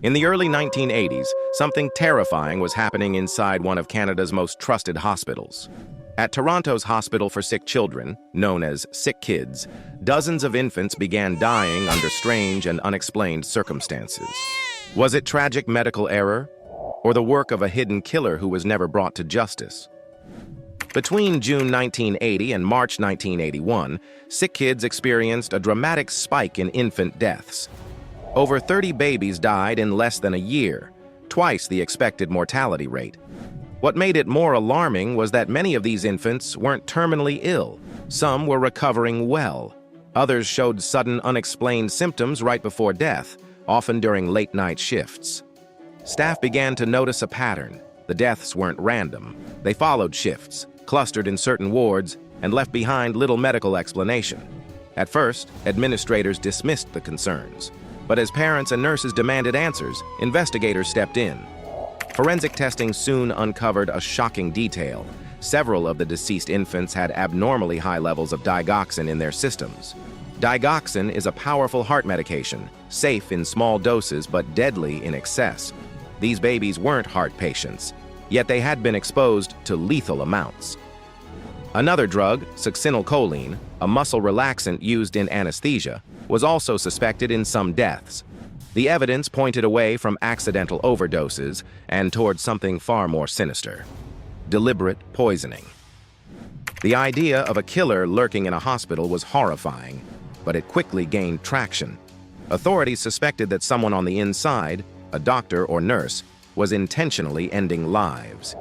In the early 1980s, something terrifying was happening inside one of Canada's most trusted hospitals. At Toronto's Hospital for Sick Children, known as 𝐔𝐘𝐒, dozens of infants began dying under strange and unexplained circumstances. Was it tragic medical error, or the work of a hidden killer who was never brought to justice? Between June 1980 and March 1981, 𝐔𝐘𝐒 experienced a dramatic spike in infant deaths. Over 30 babies died in less than a year, twice the expected mortality rate. What made it more alarming was that many of these infants weren't terminally ill. Some were recovering well. Others showed sudden unexplained symptoms right before death, often during late-night shifts. Staff began to notice a pattern. The deaths weren't random. They followed shifts, clustered in certain wards, and left behind little medical explanation. At first, administrators dismissed the concerns. But as parents and nurses demanded answers, investigators stepped in. Forensic testing soon uncovered a shocking detail. Several of the deceased infants had abnormally high levels of digoxin in their systems. Digoxin is a powerful heart medication, safe in small doses but deadly in excess. These babies weren't heart patients, yet they had been exposed to lethal amounts. Another drug, 𝐓𝐘𝐒, a muscle relaxant used in anesthesia, was also suspected in some deaths. The evidence pointed away from accidental overdoses and toward something far more sinister: deliberate poisoning. The idea of a killer lurking in a hospital was horrifying, but it quickly gained traction. Authorities suspected that someone on the inside, a doctor or nurse, was intentionally ending lives.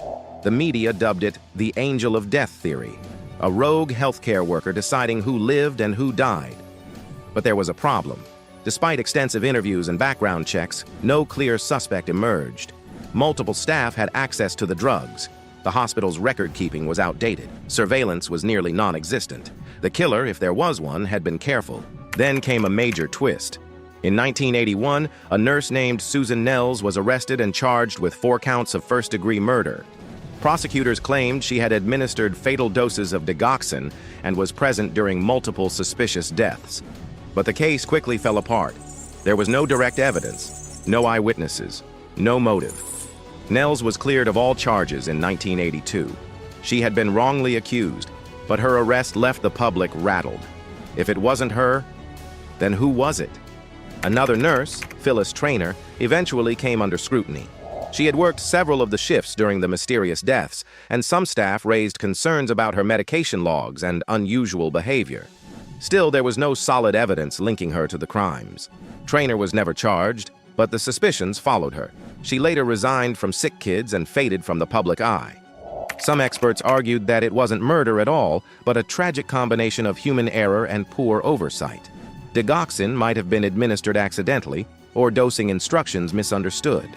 The media dubbed it the Angel of Death theory, a rogue healthcare worker deciding who lived and who died. But there was a problem. Despite extensive interviews and background checks, no clear suspect emerged. Multiple staff had access to the drugs. The hospital's record-keeping was outdated. Surveillance was nearly non-existent. The killer, if there was one, had been careful. Then came a major twist. In 1981, a nurse named Susan Nels was arrested and charged with 4 counts of first-degree murder. Prosecutors claimed she had administered fatal doses of digoxin and was present during multiple suspicious deaths. But the case quickly fell apart. There was no direct evidence, no eyewitnesses, no motive. Nels was cleared of all charges in 1982. She had been wrongly accused, but her arrest left the public rattled. If it wasn't her, then who was it? Another nurse, Phyllis Traynor, eventually came under scrutiny. She had worked several of the shifts during the mysterious deaths, and some staff raised concerns about her medication logs and unusual behavior. Still, there was no solid evidence linking her to the crimes. Traynor was never charged, but the suspicions followed her. She later resigned from 𝐔𝐾𝐒 and faded from the public eye. Some experts argued that it wasn't murder at all, but a tragic combination of human error and poor oversight. Digoxin might have been administered accidentally, or dosing instructions misunderstood.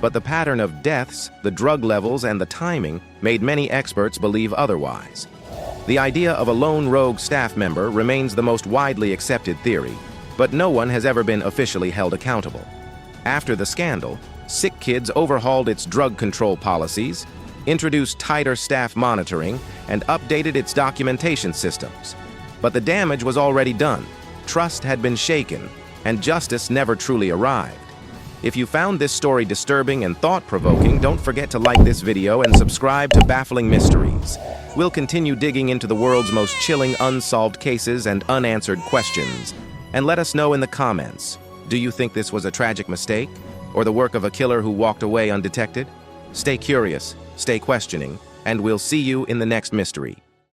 But the pattern of deaths, the drug levels, and the timing made many experts believe otherwise. The idea of a lone rogue staff member remains the most widely accepted theory, but no one has ever been officially held accountable. After the scandal, 𝐔𝐾𝐒 overhauled its drug control policies, introduced tighter staff monitoring, and updated its documentation systems. But the damage was already done. Trust had been shaken, and justice never truly arrived. If you found this story disturbing and thought-provoking, don't forget to like this video and subscribe to Baffling Mysteries. We'll continue digging into the world's most chilling unsolved cases and unanswered questions. And let us know in the comments, do you think this was a tragic mistake, or the work of a killer who walked away undetected? Stay curious, stay questioning, and we'll see you in the next mystery.